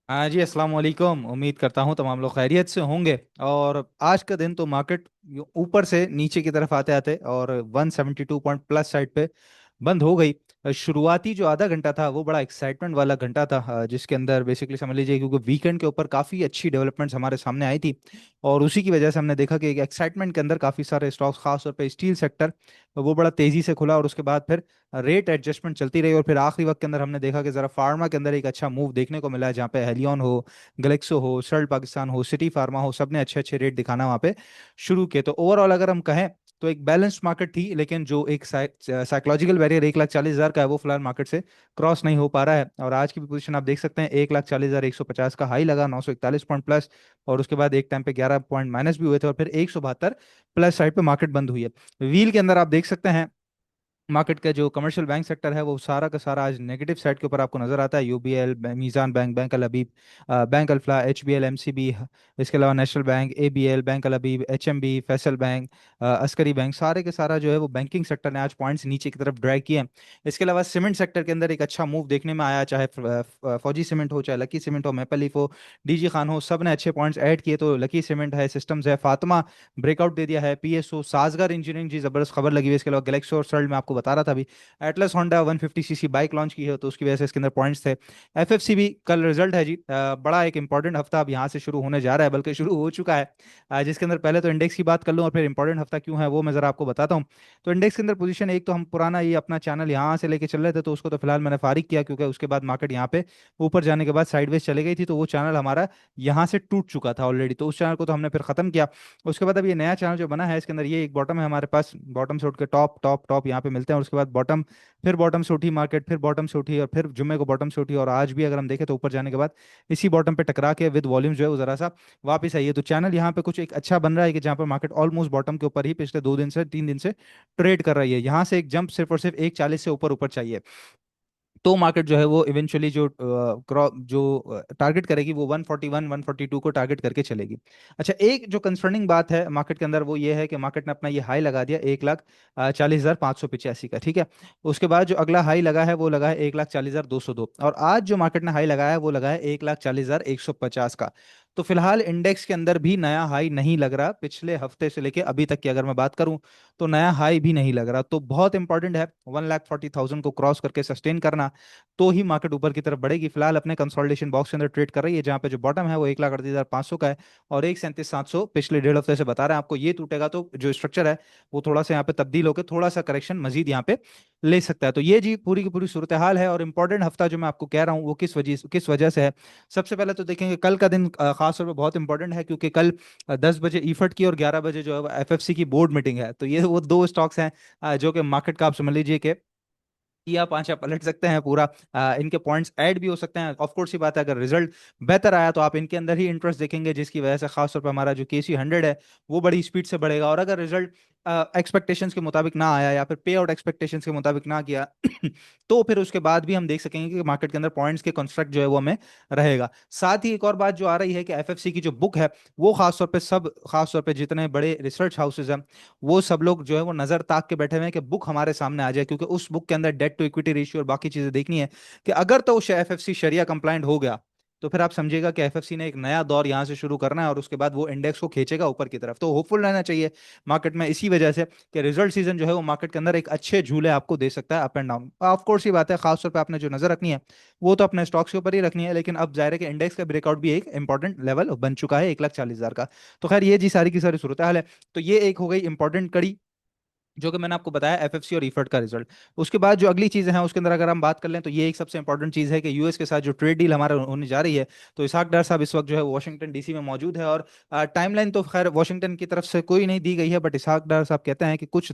हाँ जी, अस्सलाम वालेकुम। उम्मीद करता हूँ तमाम लोग खैरियत से होंगे। और आज का दिन तो मार्केट ऊपर से नीचे की तरफ आते आते और 172 पॉइंट प्लस साइड पे बंद हो गई। शुरुआती जो आधा घंटा था वो बड़ा एक्साइटमेंट वाला घंटा था, जिसके अंदर बेसिकली समझ लीजिए क्योंकि वीकेंड के ऊपर काफ़ी अच्छी डेवलपमेंट्स हमारे सामने आई थी। और उसी की वजह से हमने देखा कि एक एक्साइटमेंट के अंदर काफ़ी सारे स्टॉक्स, खासतौर पे स्टील सेक्टर, वो बड़ा तेज़ी से खुला। और उसके बाद फिर रेट एडजस्टमेंट चलती रही और फिर आखिरी वक्त के अंदर हमने देखा कि जरा फार्मा के अंदर एक अच्छा मूव देखने को मिला है, जहाँ पे हेलियन हो, ग्लेक्सो हो, सर्ल पाकिस्तान हो, सिटी फार्मा हो, सबने अच्छे अच्छे रेट दिखाना वहाँ पे शुरू किए। तो ओवरऑल अगर हम कहें तो एक बैलेंस्ड मार्केट थी, लेकिन जो एक साइकोलॉजिकल बैरियर 1,40,000 का है वो फिलहाल मार्केट से क्रॉस नहीं हो पा रहा है। और आज की भी पोजीशन आप देख सकते हैं, 1,40,150 का हाई लगा, 941 पॉइंट प्लस। और उसके बाद एक टाइम पे 11 पॉइंट माइनस भी हुए थे और फिर 172 प्लस साइड पे मार्केट बंद हुई है। व्हील के अंदर आप देख सकते हैं मार्केट का जो कमर्शियल बैंक सेक्टर है वो सारा का सारा आज नेगेटिव साइड के ऊपर आपको नजर आता है। UBL, Meezan bank, bank Al Habib, bank Alfalah, HBL, MCB, इसके अलावा national bank, ABL, bank Al Habib, HMB, Faysal bank, Askari bank, सारे के सारा जो है वो बैंकिंग सेक्टर ने आज पॉइंट्स नीचे की तरफ ड्रैग किए हैं। इसके अलावा सीमेंट सेक्टर के अंदर एक अच्छा मूव देखने में आया, चाहे फौजी सीमेंट हो, चाहे लकी सीमेंट हो, मैपल लीफ हो, डीजी खान हो, सब ने अच्छे पॉइंट्स ऐड किए। तो लकी सीमेंट है, सिस्टम्स है, फातिमा ब्रेकआउट दे दिया है, पीएसओ, साजगर इंजीनियरिंग जी जबरदस्त खबर लगी हुई है। इसके अलावा गैलेक्सो और सर्ल में आपको बता रहा था अभी, Atlas Honda 150 CC bike launch की है तो उसकी वजह से इसके अंदर पॉइंट्स थे। एफएफसी भी कल रिजल्ट है जी, बड़ा एक इंपॉर्टेंट हफ्ता अब यहाँ से शुरू होने जा रहा है, बल्कि शुरू हो चुका है। जिसके अंदर पहले तो इंडेक्स की बात कर लूँ और फिर इंपॉर्टेंट हफ्ता क्यों है वो मैं जरा आपको बताता हूँ। तो इंडेक्स के अंदर पोजीशन एक, तो हम पुराना ये अपना चैनल यहाँ से लेके चल रहे थे, तो उसको तो फिलहाल मैंने फारिग किया क्योंकि उसके बाद मार्केट यहाँ पे ऊपर जाने के बाद साइडवेज चले गई थी, तो वो चैनल हमारा यहाँ से टूट चुका था ऑलरेडी, तो उस चैनल को तो हमने फिर खत्म किया। उसके बाद अब ये नया चैनल जो बना है इसके अंदर ये एक बॉटम है हमारे पास, बॉटम से उठ के टॉप टॉप टॉप यहाँ पे मिलते हैं, और उसके बाद बॉटम, फिर बॉटम से उठी मार्केट, फिर बॉटम से उठी और फिर जुम्मे को बॉटम से उठी, और आज भी अगर हम देखें तो ऊपर जाने के बाद इसी बॉटम पे टकरा के विद वॉल्यूम जो है वो जरा सा वापस आई है। तो चैनल यहाँ पे कुछ एक अच्छा बन रहा है कि जहाँ पर मार्केट ऑलमोस्ट बॉटम के ऊपर ही पिछले 2 दिन से 3 दिन से ट्रेड कर रही है। यहाँ से एक जंप सिर्फ और सिर्फ 1,40 से ऊपर ऊपर चाहिए, तो मार्केट जो है वो इवेंचुअली जो टारगेट करेगी वो 141 142 को टारगेट करके चलेगी। अच्छा, एक जो कंसर्निंग बात है मार्केट के अंदर वो ये है कि मार्केट ने अपना ये हाई लगा दिया 1,40,585 का, ठीक है। उसके बाद जो अगला हाई लगा है वो लगा है 1,40,202, और आज जो मार्केट ने हाई लगाया है वो लगा है 1,40,150 का। तो फिलहाल इंडेक्स के अंदर भी नया हाई नहीं लग रहा, पिछले हफ्ते से लेके अभी तक की अगर मैं बात करूं तो नया हाई भी नहीं लग रहा। तो बहुत इंपॉर्टेंट है 1,40,000 को क्रॉस करके सस्टेन करना, तो ही मार्केट ऊपर की तरफ बढ़ेगी। फिलहाल अपने कंसोलिडेशन बॉक्स के अंदर ट्रेड कर रही है, जहां पे जो बॉटम है वो 1,38,500 का है और 1,37,700 पिछले डेढ़ हफ्ते से बता रहे हैं आपको। ये टूटेगा तो जो स्ट्रक्चर है वो थोड़ा सा यहाँ पे तब्दील होकर थोड़ा सा करेक्शन मजीद यहाँ पे ले सकता है। तो ये जी पूरी की पूरी सूरत हाल है। और इंपॉर्टेंट हफ्ता जो मैं आपको कह रहा हूँ वो किस वजह से है। सबसे पहले तो देखेंगे कल का दिन खास तौर पर बहुत इंपॉर्टेंट है, क्योंकि कल 10 बजे ईफट की और 11 बजे जो है एफएफसी की बोर्ड मीटिंग है। तो ये वो दो स्टॉक्स हैं जो कि मार्केट का आप समझ लीजिए कि या पांचा पलट सकते हैं पूरा। इनके पॉइंट्स ऐड भी हो सकते हैं। ऑफ कोर्स ये बात है, अगर रिजल्ट बेहतर आया तो आप इनके अंदर ही इंटरेस्ट देखेंगे, जिसकी वजह से खासतौर पर हमारा जो KC 100 है वो बड़ी स्पीड से बढ़ेगा। और अगर रिजल्ट एक्सपेक्टेशंस के मुताबिक ना आया या फिर पे आउट एक्सपेक्टेशंस के मुताबिक ना किया तो फिर उसके बाद भी हम देख सकेंगे कि मार्केट के अंदर पॉइंट्स के कंस्ट्रक्ट जो है वो हमें रहेगा। साथ ही एक और बात जो आ रही है कि एफएफसी की जो बुक है वो खास तौर पे जितने बड़े रिसर्च हाउसेज हैं वो सब लोग जो है वो नजर ताक के बैठे हुए हैं कि बुक हमारे सामने आ जाए, क्योंकि उस बुक के अंदर डेट टू इक्विटी रेशियो और बाकी चीजें देखनी है कि अगर तो एफएफसी शरिया कंप्लाइंट हो गया तो फिर आप समझिएगा कि एफएफसी ने एक नया दौर यहां से शुरू करना है और उसके बाद वो इंडेक्स को खींचेगा ऊपर की तरफ। तो होपफुल रहना चाहिए मार्केट में इसी वजह से कि रिजल्ट सीजन जो है वो मार्केट के अंदर एक अच्छे झूले आपको दे सकता है up and down. Of course ये बात है, खासतौर पर आपने जो नजर रखनी है वो तो अपने स्टॉक्स के ऊपर ही रखनी है, लेकिन अब जाहिर है कि इंडेक्स का ब्रेकआउट भी एक इंपॉर्टेंट लेवल बन चुका है 1,40,000 का। तो खैर ये जी सारी की सारी सूरत हाल है। तो ये एक हो गई इंपॉर्टेंट कड़ी जो कि मैंने आपको बताया एफएफसी और ईफर्ट का रिजल्ट। उसके बाद जो अगली चीजें हैं उसके अंदर अगर हम बात कर लें तो ये एक सबसे इंपॉर्टेंट चीज है कि यूएस के साथ जो ट्रेड डील हमारा होने जा रही है। तो इसहाक डार साहब इस वक्त जो है वो वॉशिंगटन डीसी में मौजूद है, और टाइमलाइन तो खैर वॉशिंगटन की तरफ से कोई नहीं दी गई है, बट इसहाक डार साहब कहते हैं कि कुछ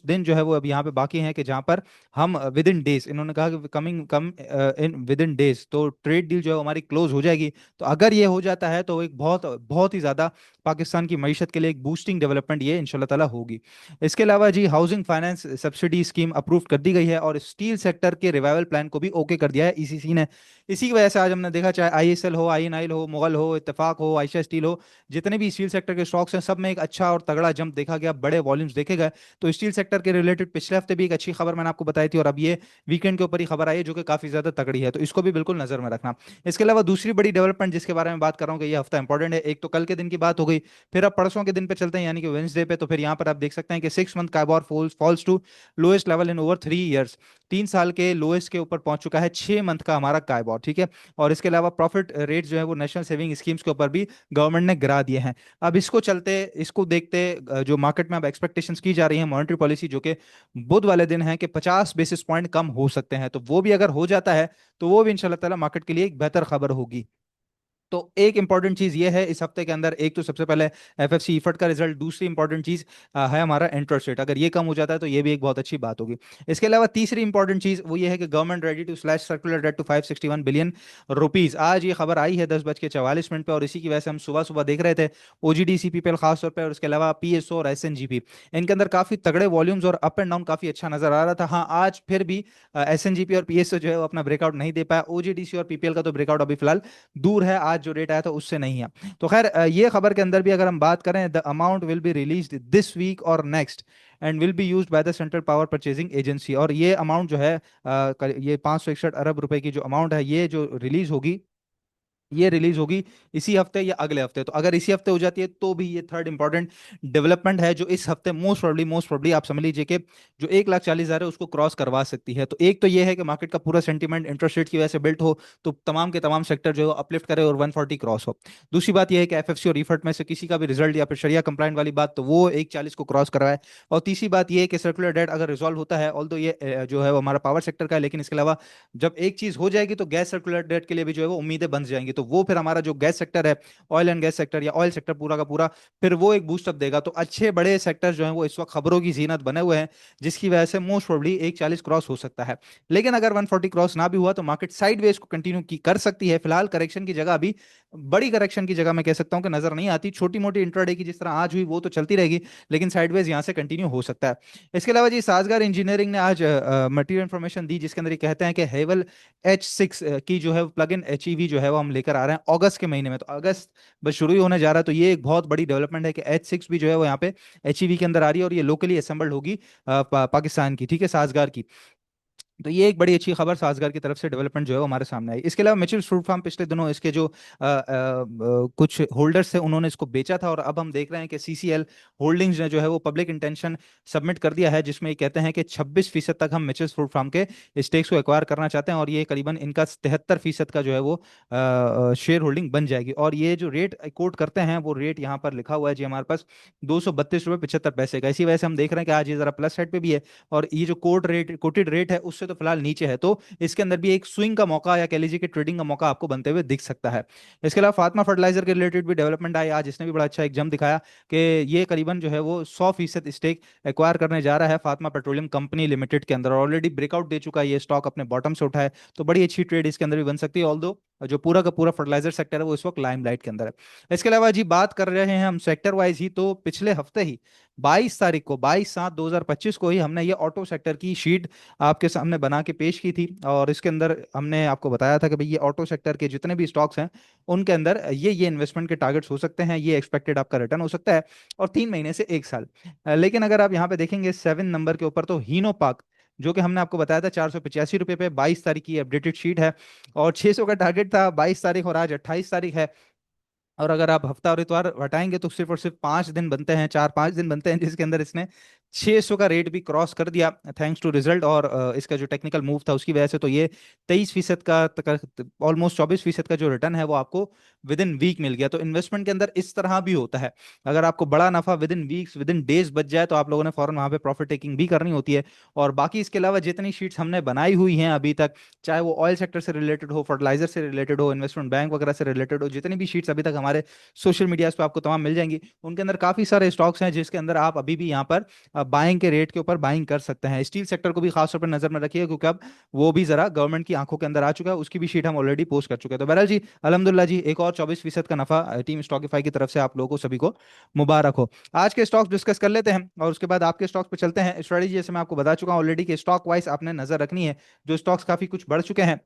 दिन जो है वो अब यहाँ पे बाकी हैं कि जहाँ पर हम विद इन डेज, इन्होंने कहा कि coming come in with in days तो ट्रेड डील जो है वो हमारी क्लोज हो जाएगी। तो अगर ये हो जाता है तो एक बहुत बहुत ही ज्यादा पाकिस्तान की मईशत के लिए एक बूस्टिंग डेवलपमेंट ये इंशाल्लाह ताला होगी। होगी। इसके अलावा जी housing finance subsidy scheme approve कर दी गई है और स्टील सेक्टर के रिवाइवल प्लान को भी ओके कर दिया है ईसीसी ने। इसी की वजह से आज हमने देखा, चाहे आईएसएल हो, आईएनआईएल हो, मुगल हो, इत्तेफाक हो, आयशा स्टील हो, जितने भी स्टील सेक्टर के स्टॉक्स हैं सब में एक अच्छा और तगड़ा जंप देखा गया, बड़े वॉल्यूम्स देखे गए। तो स्टील सेक्टर के रिलेटेड पिछले हफ्ते भी एक अच्छी खबर मैंने आपको बताई थी, और अब ये वीकेंड के ऊपर ही खबर आई है जो कि काफी ज्यादा तगड़ी है, तो इसको भी बिल्कुल नजर में रखना। इसके अलावा दूसरी बड़ी डेवलपमेंट जिसके बारे में बात कर रहा हूँ कि ये हफ्ता इंपॉर्टेंट है, एक तो कल के दिन की बात हो गई, फिर अब परसों के दिन पे चलते हैं यानी कि वेंसडे पे। तो फिर यहाँ पर आप देख सकते हैं कि 6 month KIBOR falls to lowest level in over 3 years. 3 साल के लोएस्ट के ऊपर पहुंच चुका है 6 मंथ का हमारा काइबोर, ठीक है। और इसके अलावा प्रॉफिट रेट जो है वो नेशनल सेविंग स्कीम्स के ऊपर भी गवर्नमेंट ने गिरा दिए हैं। अब इसको चलते, इसको देखते जो मार्केट में अब एक्सपेक्टेशंस की जा रही है मॉनेटरी पॉलिसी जो कि बुध वाले दिन है कि 50 बेसिस पॉइंट कम हो सकते हैं, तो वो भी अगर हो जाता है तो वो भी इंशाल्लाह ताला मार्केट के लिए एक बेहतर खबर होगी। तो एक इंपॉर्टेंट चीज ये है इस हफ्ते के अंदर, एक तो सबसे पहले एफएफसी इफट का रिजल्ट, दूसरी इंपॉर्टेंट चीज है हमारा इंटरेस्ट रेट, अगर ये कम हो जाता है तो ये भी एक बहुत अच्छी बात होगी। इसके अलावा तीसरी इंपॉर्टेंट चीज वो ये है कि government ready to slash circular debt to 561 billion rupees. आज ये खबर आई है 10:44 पे, और इसी की वजह से हम सुबह सुबह देख रहे थे ओजीडी सीपीपीएल खास तौर पर, और इसके अलावा पीएसओ और एसएनजीपी, इनके अंदर काफी तगड़े वॉल्यूम्स और अप एंड डाउन काफी अच्छा नजर आ रहा था। हाँ, आज फिर भी एसएनजीपी और पीएसओ जो है वो अपना ब्रेकआउट नहीं दे पाया, ओजीडीसी और पीपीएल का तो ब्रेकआउट अभी फिलहाल दूर है, आज जो रेट आया था उससे नहीं है। तो खैर ये खबर के अंदर भी अगर हम बात करें, the amount will be released this week और next and will be used by the central power purchasing agency. और ये अमाउंट जो है ये 561 अरब रुपए की जो अमाउंट है ये जो रिलीज होगी, ये रिलीज होगी इसी हफ्ते या अगले हफ्ते। तो अगर इसी हफ्ते हो जाती है तो भी ये थर्ड इंपॉर्टेंट डेवलपमेंट है जो इस हफ्ते मोस्ट प्रोबेबली आप समझ लीजिए कि जो 1,40,000 है उसको क्रॉस करवा सकती है। तो एक तो ये है कि मार्केट का पूरा सेंटीमेंट इंटरेस्ट रेट की वजह से बिल्ट हो, तो तमाम के तमाम सेक्टर जो है अपलिफ्ट करे और 140 क्रॉस हो। दूसरी बात यह है कि एफएफसी और रिफट में से किसी का भी रिजल्ट या फिर शरिया कंप्लाइंट वाली बात, तो वो 1,40 को क्रॉस करवाए। और तीसरी बात यह है कि सर्कुलर डेट अगर रिजॉल्व होता है, ऑल ये जो है वो हमारा पावर सेक्टर का है, लेकिन इसके अलावा जब एक चीज हो जाएगी तो गैस सर्कुलर डेट के लिए भी जो है वो उम्मीदें बन जाएंगी, तो वो फिर हमारा जो गैस सेक्टर है, ऑयल एंड गैस सेक्टर या ऑयल सेक्टर पूरा का पूरा, फिर वो एक बूस्टअप देगा। तो अच्छे बड़े सेक्टर जो हैं वो इस वक्त खबरों की जीनत बने हुए हैं, जिसकी वजह से मोस्ट प्रोबेबली 1,40 क्रॉस हो सकता है। लेकिन अगर 140 क्रॉस ना भी हुआ तो मार्केट साइडवेज को कंटिन्यू की कर सकती है। फिलहाल करेक्शन की जगह अभी, बड़ी करेक्शन की जगह मैं कह सकता हूं कि नजर नहीं आती, छोटी मोटी इंट्राडे की जिस तरह आज हुई वो तो चलती रहेगी, लेकिन साइडवेज यहां से कंटिन्यू हो सकता है। इसके अलावा जी साजगार इंजीनियरिंग ने आज मटेरियल इंफॉर्मेशन दी जिसके अंदर ये कहते हैं कि हेवल H6 की जो है प्लग इन एचईवी जो है वो हम लेकर आ रहे हैं अगस्त के महीने में। तो अगस्त बस शुरू ही होने जा रहा है, तो ये एक बहुत बड़ी डेवलपमेंट है कि H6 भी जो है वो यहाँ पे एचईवी के अंदर आ रही है, और ये लोकली असेंबल्ड होगी पाकिस्तान की, ठीक है, साजगार की। तो ये एक बड़ी अच्छी खबर साजगार की तरफ से डेवलपमेंट जो है वो हमारे सामने आई। इसके अलावा मिचेल फ्रूट फार्म पिछले दिनों इसके जो कुछ होल्डर्स थे उन्होंने इसको बेचा था, और अब हम देख रहे हैं कि सीसीएल होल्डिंग्स ने जो है वो पब्लिक इंटेंशन सबमिट कर दिया है, जिसमें ये कहते हैं कि 26% तक हम मिचेल फ्रूट फार्म के स्टेक्स को एक्वायर करना चाहते हैं, और ये करीबन इनका 73% का जो है वो शेयर होल्डिंग बन जाएगी। और ये जो रेट कोट करते हैं वो रेट यहाँ पर लिखा हुआ है जी हमारे पास, 232 रुपये 75 पैसे का। इसी वजह से हम देख रहे हैं कि आज ये जरा प्लस साइड पे भी है, और ये जो कोटेड रेट है उससे तो फिलहाल नीचे है, तो इसके अंदर भी एक स्विंग का मौका या कह लीजिए कि ट्रेडिंग का मौका आपको बनते हुए दिख सकता है। इसके अलावा फातिमा फर्टिलाइजर के रिलेटेड भी डेवलपमेंट आई आज, इसने भी बड़ा अच्छा एक जंप दिखाया कि ये करीबन जो है वो 100% स्टेक एक्वायर करने जा रहा है फातिमा पेट्रोलियम कंपनी लिमिटेड के अंदर। ऑलरेडी ब्रेकआउट दे चुका है ये स्टॉक, अपने बॉटम से उठा है, तो बड़ी अच्छी ट्रेड इसके अंदर भी बन सकती है, ऑल्दो जो पूरा का पूरा फर्टिलाइजर सेक्टर है वो इस वक्त लाइमलाइट के अंदर है। इसके अलावा जी बात कर रहे हैं हम सेक्टर वाइज ही, तो पिछले हफ्ते ही 22 तारीख को, 22/7/2025 को ही हमने ये ऑटो सेक्टर की शीट आपके सामने बना के पेश की थी, और इसके अंदर हमने आपको बताया था कि भाई ये ऑटो सेक्टर के जितने भी स्टॉक्स हैं उनके अंदर ये इन्वेस्टमेंट के टारगेट्स हो सकते हैं, ये एक्सपेक्टेड आपका रिटर्न हो सकता है, और 3 महीने से 1 साल। लेकिन अगर आप यहाँ पे देखेंगे 7 नंबर के ऊपर, तो हीनो पार्क जो कि हमने आपको बताया था 485 रुपये पे, 22 तारीख की अपडेटेड शीट है, और 600 का टारगेट था 22 तारीख, और आज 28 तारीख है। और अगर आप हफ्ता और इतवार हटाएंगे तो सिर्फ और सिर्फ 5 दिन बनते हैं, 4-5 दिन बनते हैं, जिसके अंदर इसने 600 का रेट भी क्रॉस कर दिया थैंक्स टू रिजल्ट, और इसका जो टेक्निकल मूव था उसकी वजह से। तो ये 23% का, ऑलमोस्ट 24% का जो रिटर्न है वो आपको विद इन वीक मिल गया। तो इन्वेस्टमेंट के अंदर इस तरह भी होता है, अगर आपको बड़ा नफा with in weeks with in days बच जाए तो आप लोगों ने फौरन वहां पे प्रॉफिट टेकिंग भी करनी होती है। और बाकी इसके अलावा जितनी शीट्स हमने बनाई हुई हैं अभी तक, चाहे वो ऑयल सेक्टर से रिलेटेड हो, फर्टिलाइजर से रिलेटेड हो, इन्वेस्टमेंट बैंक वगैरह से रिलेटेड हो, जितनी भी शीट्स अभी तक हमारे सोशल मीडिया पे आपको तमाम मिल जाएंगी, उनके अंदर काफी सारे स्टॉक्स हैं जिसके अंदर आप अभी भी यहाँ पर बाइंग के रेट के ऊपर बाइंग कर सकते हैं। स्टील सेक्टर को भी खास तौर पर नजर में रखिए, क्योंकि अब वो भी जरा गवर्नमेंट की आंखों के अंदर आ चुका है, उसकी भी शीट हम ऑलरेडी पोस्ट कर चुके हैं। तो बहरहाल जी, अल्हम्दुलिल्लाह जी, एक और 24% का नफा टीम स्टॉकीफाई की तरफ से आप लोगों को सभी को मुबारक हो। आज के स्टॉक्स डिस्कस कर लेते हैं और उसके बाद आपके स्टॉक्स पे चलते हैं। स्ट्रेटेजी जैसे मैं आपको बता चुका हूं ऑलरेडी कि स्टॉक वाइज आपने नजर रखनी है। जो स्टॉक्स काफी कुछ बढ़ चुके हैं,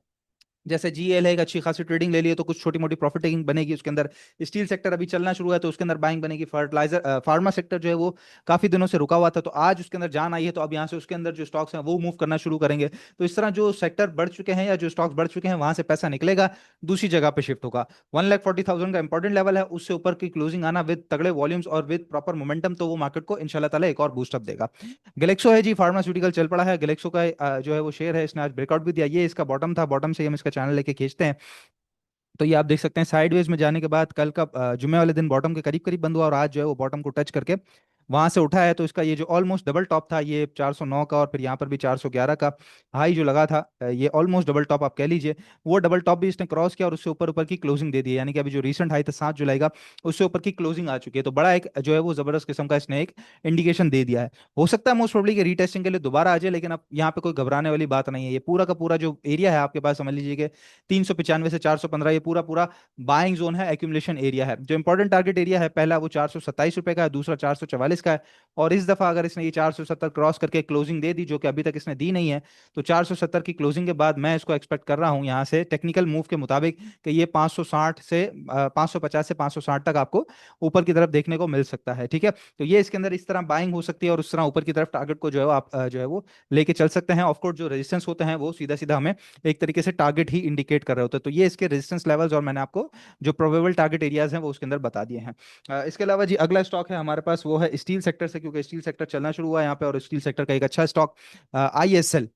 जैसे जीएल है, एक अच्छी खासी ट्रेडिंग ले लिए तो कुछ छोटी मोटी प्रॉफिट टेकिंग बनेगी उसके अंदर। स्टील सेक्टर अभी चलना शुरू है तो उसके अंदर बाइंग बनेगी। फर्टिलाइजर फार्मा सेक्टर जो है वो काफी दिनों से रुका हुआ था, तो आज उसके अंदर जान आई है, तो अब यहाँ से उसके अंदर जो स्टॉक्स हैं वो मूव करना शुरू करेंगे। तो इस तरह जो सेक्टर बढ़ चुके हैं या जो स्टॉक्स बढ़ चुके हैं वहां से पैसा निकलेगा, दूसरी जगह पे शिफ्ट होगा। 1,40,000 का इंपॉर्टेंट लेवल है, उससे ऊपर की क्लोजिंग आना विद तगड़े वॉल्यूम्स और विद प्रॉपर मोमेंटम, तो वो मार्केट को इंशाल्लाह ताला एक और बूस्टअप देगा। गैलेक्सो है जी, फार्मास्यूटिकल चल पड़ा है। गैलेक्सो का जो है वो शेयर है, इसने आज ब्रेकआउट भी दिया। ये इसका बॉटम था, बॉटम से ही हम इसका चैनल लेके खींचते हैं। तो ये आप देख सकते हैं साइडवेज में जाने के बाद कल का जुमे वाले दिन बॉटम के करीब करीब बंद हुआ, और आज जो है वो बॉटम को टच करके वहां से उठा है। तो इसका ये जो ऑलमोस्ट डबल टॉप था, ये 409 का, और फिर यहाँ पर भी 411 का हाई जो लगा था, ये ऑलमोस्ट डबल टॉप आप कह लीजिए। वो डबल टॉप भी इसने क्रॉस किया और उससे ऊपर ऊपर की क्लोजिंग दे दी है, यानी कि अभी जो रिसेंट हाई था 7 जुलाई का, उससे ऊपर की क्लोजिंग आ चुकी है। तो बड़ा एक जो है वो जबरदस्त किस्म का इसने एक इंडिकेशन दे दिया है। हो सकता है मोस्ट प्रोबेबली कि रीटेस्टिंग के लिए दोबारा आ जाए, लेकिन अब यहाँ पे कोई घबराने वाली बात नहीं है। ये पूरा का पूरा जो एरिया है आपके पास, समझ लीजिए कि 395 से 415, ये पूरा पूरा बाइंग जोन है, एक्यूमुलेशन एरिया है। जो इंपॉर्टेंट टारगेट एरिया है, पहला वो 427 रुपए का है, दूसरा 444 का है। और इस दफा अगर इसने ये 470 क्रॉस करके क्लोजिंग दे दी, जो कि अभी तक इसने दी नहीं है, तो 470 की क्लोजिंग के बाद मैं इसको एक्सपेक्ट कर रहा हूं यहाँ से टेक्निकल मूव के मुताबिक कि ये 560 से 550 से 560 तक आपको ऊपर की तरफ देखने को मिल सकता है। ठीक है, तो ये इसके अंदर इस तरह बाइंग हो सकती है और उस तरह ऊपर की तरफ टारगेट को जो है वो आप जो है वो लेके चल सकते हैं। ऑफकोर्स जो रेजिस्टेंस होते हैं वो सीधा सीधा हमें एक तरीके से टारगेट ही इंडिकेट कर रहे होते हैं। तो ये इसके रेजिस्टेंस लेवल्स, और मैंने आपको जो प्रोबेबल टारगेट एरियाज हैं वो उसके अंदर बता दिए हैं। इसके अलावा जी अगला स्टॉक है हमारे पास, वो है स्टील सेक्टर से, क्योंकि स्टील सेक्टर चलना शुरू हुआ है यहाँ पे, और स्टील सेक्टर का एक अच्छा स्टॉक ISL।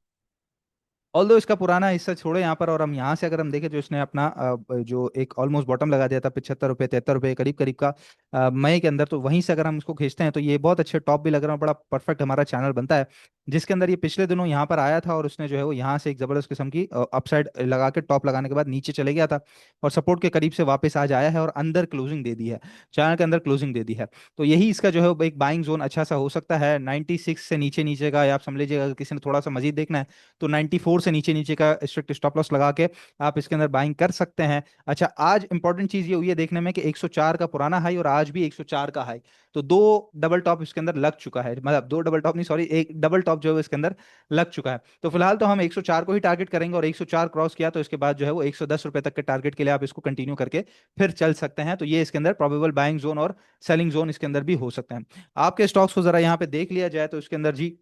ऑल्दो इसका पुराना हिस्सा छोड़े यहाँ पर, और हम यहाँ से अगर हम देखें, जो इसने अपना जो एक ऑलमोस्ट बॉटम लगा दिया था 75 रुपये 73 रुपये करीब करीब का मई के अंदर, तो वहीं से अगर हम इसको खींचते हैं तो ये बहुत अच्छे टॉप भी लग रहा है, बड़ा परफेक्ट हमारा चैनल बनता है। जिसके अंदर ये पिछले दिनों यहाँ पर आया था और उसने जो है वो यहाँ से एक जबरदस्त किस्म की अपसाइड लगा के टॉप लगाने के बाद नीचे चले गया था, और सपोर्ट के करीब से वापस आज आया है और अंदर क्लोजिंग दे दी है, चैनल के अंदर क्लोजिंग दे दी है। तो यही इसका जो है वो एक बाइंग जोन अच्छा सा हो सकता है। 96 से नीचे नीचे का, या आप समझ लीजिएगा अगर किसी ने थोड़ा सा मजीद देखना है तो 94 से नीचे नीचे का स्ट्रिक्ट स्टॉप लॉस लगा के आप इसके अंदर बाइंग कर सकते हैं। अच्छा, आज इंपॉर्टेंट चीज ये हुई है देखने में कि 104 का पुराना हाई और आज भी 104 का हाई, तो दो डबल टॉप इसके अंदर लग चुका है, मतलब दो डबल टॉप नहीं, सॉरी, एक डबल टॉप जो है इसके अंदर लग चुका है। तो फिलहाल तो हम 104 को ही टारगेट करेंगे, और 104 क्रॉस किया तो इसके बाद जो है वो 110 रुपए तक के टारगेट के लिए आप इसको कंटिन्यू करके फिर चल सकते हैं। तो ये इसके अंदर प्रोबेबल बाइंग जोन और सेलिंग जोन इसके अंदर भी हो सकते हैं। आपके स्टॉक्स को जरा यहाँ पे देख लिया जाए तो इसके अंदर जी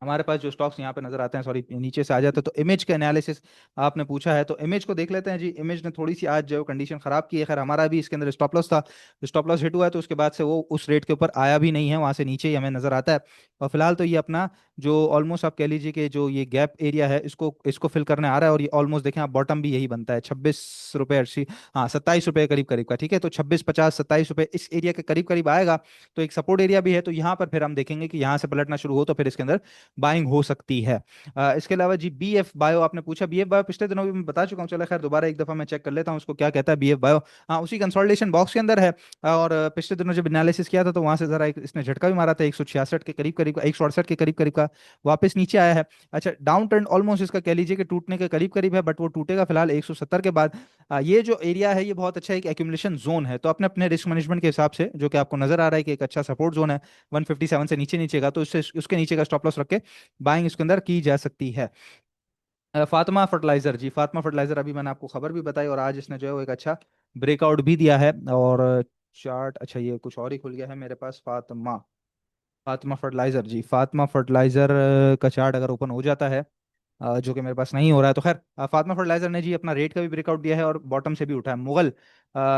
हमारे पास जो स्टॉक्स यहाँ पे नजर आते हैं, सॉरी नीचे से आ जाते हैं, तो इमेज का एनालिसिस आपने पूछा है, तो इमेज को देख लेते हैं जी। इमेज ने थोड़ी सी आज जो कंडीशन खराब की है, खैर हमारा भी इसके अंदर स्टॉप लॉस था, स्टॉप लॉस हिट हुआ है, तो उसके बाद से वो उस रेट के ऊपर आया भी नहीं है, वहां से नीचे ही हमें नजर आता है। और फिलहाल तो ये अपना जो ऑलमोस्ट आप कह लीजिए कि जो ये गैप एरिया है, इसको इसको फिल करने आ रहा है, और ये ऑलमोस्ट देखें आप बॉटम भी यही बनता है 26 रुपये 80, हाँ 27 रुपये करीब करीब का। ठीक है, तो 26 50 27 रुपये इस एरिया के करीब करीब आएगा, तो एक सपोर्ट एरिया भी है। तो यहाँ पर फिर हम देखेंगे कि यहाँ से पलटना शुरू हो तो फिर इसके अंदर बाइंग हो सकती है। इसके अलावा जी BF बायो आपने पूछा, BF बायो पिछले दिनों भी मैं बता चुका हूँ, चलो खैर दोबारा एक दफा मैं चेक कर लेता हूँ उसको क्या कहता है BF बायो। हाँ, उसी कंसोलिडेशन बॉक्स के अंदर है, और पिछले दिनों जब एनालिसिस किया था तो वहां से जरा एक इसने झटका भी मारा था, 166 के करीब करीब का, 168 के करीब करीब का वापस नीचे आया है। अच्छा, डाउन ट्रेंड ऑलमोस्ट इसका कह लीजिए कि टूटने के करीब करीब है, बट वो टूटेगा फिलहाल 170 के बाद। ये जो एरिया है ये बहुत अच्छा एक एक्यूमुलेशन जोन है, तो अपने अपने रिस्क मैनेजमेंट के हिसाब से, जो कि आपको नजर आ रहा है कि एक अच्छा सपोर्ट जोन है 157 से नीचे नीचे का, तो उससे उसके नीचे का स्टॉप लॉस रख के बाइंग इसके अंदर की जा सकती है। फातिमा फर्टिलाइजर जी, फातिमा फर्टिलाइजर अभी मैंने आपको खबर भी बताई, और आज इसने जो है वो एक अच्छा ब्रेकआउट भी दिया है। और चार्ट, अच्छा ये कुछ और ही खुल गया है मेरे पास। फातिमा फातिमा फर्टिलाइजर जी, फातिमा फर्टिलाइजर का चार्ट अगर ओपन हो जाता है, जो कि मेरे पास नहीं हो रहा है, तो खैर फातिमा फर्टिलाइजर ने जी अपना रेट का भी ब्रेकआउट दिया है और बॉटम से भी उठा है। मुगल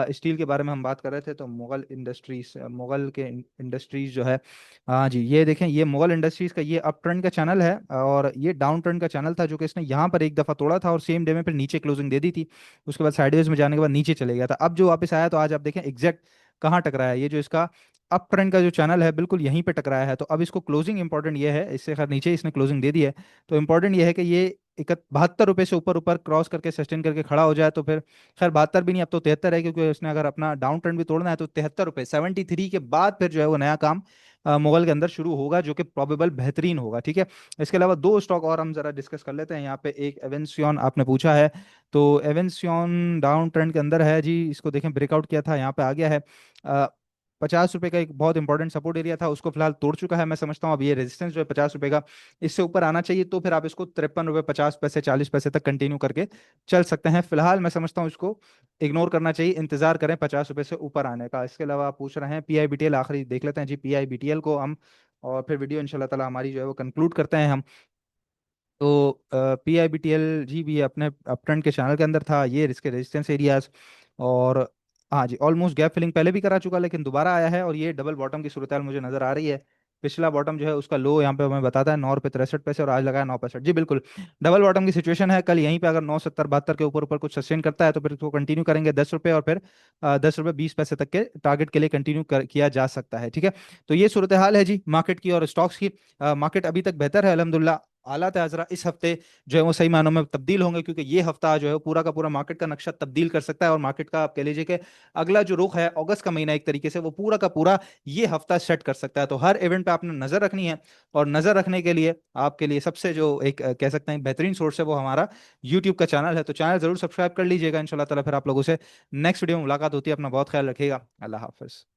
स्टील के बारे में हम बात कर रहे थे, तो मुगल इंडस्ट्रीज, मुगल के इंडस्ट्रीज जो है, हाँ जी ये देखें, ये मुगल इंडस्ट्रीज का ये अप ट्रेंड का चैनल है, और ये डाउन ट्रेंड का चैनल था, जो कि इसने यहाँ पर एक दफा तोड़ा था और सेम डे में फिर नीचे क्लोजिंग दे दी थी। उसके बाद साइडवेज में जाने के बाद नीचे चले गया था, अब जो वापस आया तो आज आप देखें एग्जैक्ट कहाँ टकराया है, ये जो इसका अप ट्रेंड का जो चैनल है बिल्कुल यहीं पे टकराया है। तो अब इसको क्लोजिंग इंपॉर्टेंट ये है, इससे खैर नीचे इसने क्लोजिंग दे दी है, तो इंपॉर्टेंट ये है कि ये 72 रुपये से ऊपर ऊपर क्रॉस करके सस्टेन करके खड़ा हो जाए, तो फिर खैर 72 भी नहीं, अब तो 73 है, क्योंकि उसने अगर अपना डाउन ट्रेंड भी तोड़ना है तो 73 रुपये 73 के बाद फिर जो है वो नया काम मुगल के अंदर शुरू होगा, जो कि प्रोबेबल बेहतरीन होगा। ठीक है, इसके अलावा दो स्टॉक और हम जरा डिस्कस कर लेते हैं यहाँ पे। एक एवेंसियन आपने पूछा है, तो एवेंसियन डाउन ट्रेंड के अंदर है जी। इसको देखें, ब्रेकआउट किया था, यहाँ पे आ गया है। 50 रुपए का एक बहुत इंपॉर्टेंट सपोर्ट एरिया था, उसको फिलहाल तोड़ चुका है। मैं समझता हूँ अब ये रेजिस्टेंस जो है 50 रुपए का, इससे ऊपर आना चाहिए, तो फिर आप इसको 53 रुपए 50 पैसे 40 पैसे तक कंटिन्यू करके चल सकते हैं। फिलहाल मैं समझता हूँ इसको इग्नोर करना चाहिए, इंतजार करें 50 रुपए से ऊपर आने का। इसके अलावा आप पूछ रहे हैं पीआईबीटीएल, आखिरी देख लेते हैं जी पीआईबीटीएल को हम, और फिर वीडियो इंशाल्लाह ताला हमारी जो है वो कंक्लूड करते हैं हम। तो पीआईबीटीएल जी भी अपने अपट्रेंड के चैनल के अंदर था, ये इसके रेजिस्टेंस एरियाज, और हाँ जी ऑलमोस्ट गैप फिलिंग पहले भी करा चुका, लेकिन दोबारा आया है, और ये डबल बॉटम की सूरत हाल मुझे नजर आ रही है। पिछला बॉटम जो है उसका लो यहाँ पे हमें बताता है 9 रुपये 63 पैसे, और आज लगाया 9 पैंसठ जी। बिल्कुल डबल बॉटम की सिचुएशन है। कल यहीं पे अगर 9 70 72 के ऊपर ऊपर कुछ सस्टेन करता है, तो फिर इसको कंटिन्यू करेंगे 10 रुपये, और फिर 10 रुपये 20 पैसे तक के टारगेट के लिए कंटिन्यू किया जा सकता है। ठीक है, तो ये सूरत हाल है जी मार्केट की और स्टॉक्स की। मार्केट अभी तक बेहतर है अल्हम्दुलिल्लाह। हालात है जरा इस हफ्ते जो है वो सही मायनों में तब्दील होंगे, क्योंकि ये हफ्ता जो है वो पूरा का पूरा मार्केट का नक्शा तब्दील कर सकता है, और मार्केट का आप कह लीजिए कि अगला जो रुख है अगस्त का महीना, एक तरीके से वो पूरा का पूरा ये हफ्ता सेट कर सकता है। तो हर इवेंट पे आपने नजर रखनी है, और नजर रखने के लिए आपके लिए सबसे जो एक कह सकते हैं बेहतरीन सोर्स है वो हमारा यूट्यूब का चैनल है। तो चैनल जरूर सब्सक्राइब कर लीजिएगा इंशाल्लाह ताला। फिर आप लोगों से नेक्स्ट वीडियो में मुलाकात होती है। अपना बहुत ख्याल रखिएगा। अल्लाह हाफिज।